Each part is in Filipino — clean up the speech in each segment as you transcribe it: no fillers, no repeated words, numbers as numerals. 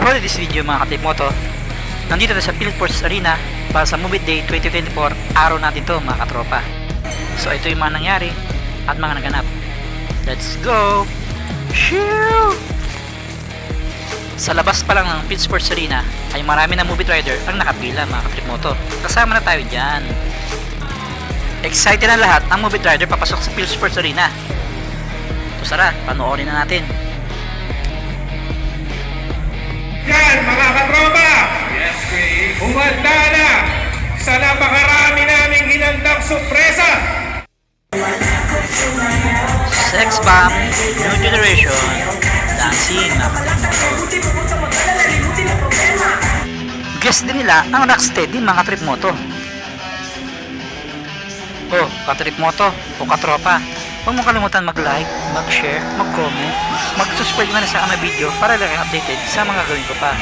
For this video mga ka-Trip Moto, nandito na sa Philsports Arena para sa Move It Day 2024. Araw natin to mga katropa. So ito yung mga nangyari at mga naganap. Let's go! Shoo! Sa labas pa lang ng Philsports Arena ay marami na movie rider ang nakapila mga ka-Trip Moto. Kasama na tayo dyan. Excited na lahat ang movie rider papasok sa Philsports Arena. So tara, panoorin na natin. Yan mga katropa! Yes, please! Umanda na sa napakarami naming hinandang sorpresa! Sex Bomb, New Generation, Dancing mga ka-Trip Moto. Guest din nila ang Rocksteady mga ka-Trip Moto. Oh, ka-Trip Moto o katropa, huwag mo kalimutan mag-like, mag-share, mag-comment, mag-subscribe na sa aming video para lagi updated sa mga gawin ko pa.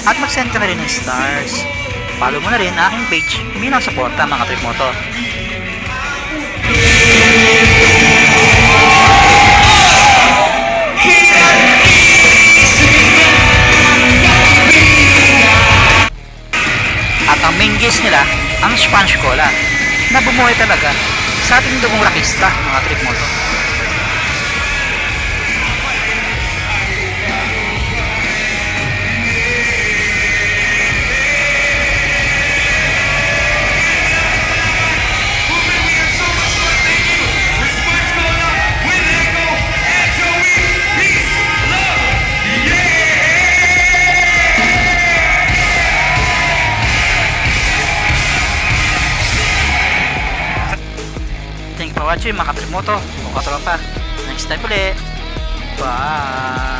At mag-send ka na rin ng stars. Follow mo na rin ang aking page bilang suporta mga Trip Moto. At ang main guest nila, ang Sponge Cola, na bumuhay talaga sa ating dugong rakista mga Trip Moto. Thank you for watching mga ka-Trip Moto o katropa. Next time ulit. Bye!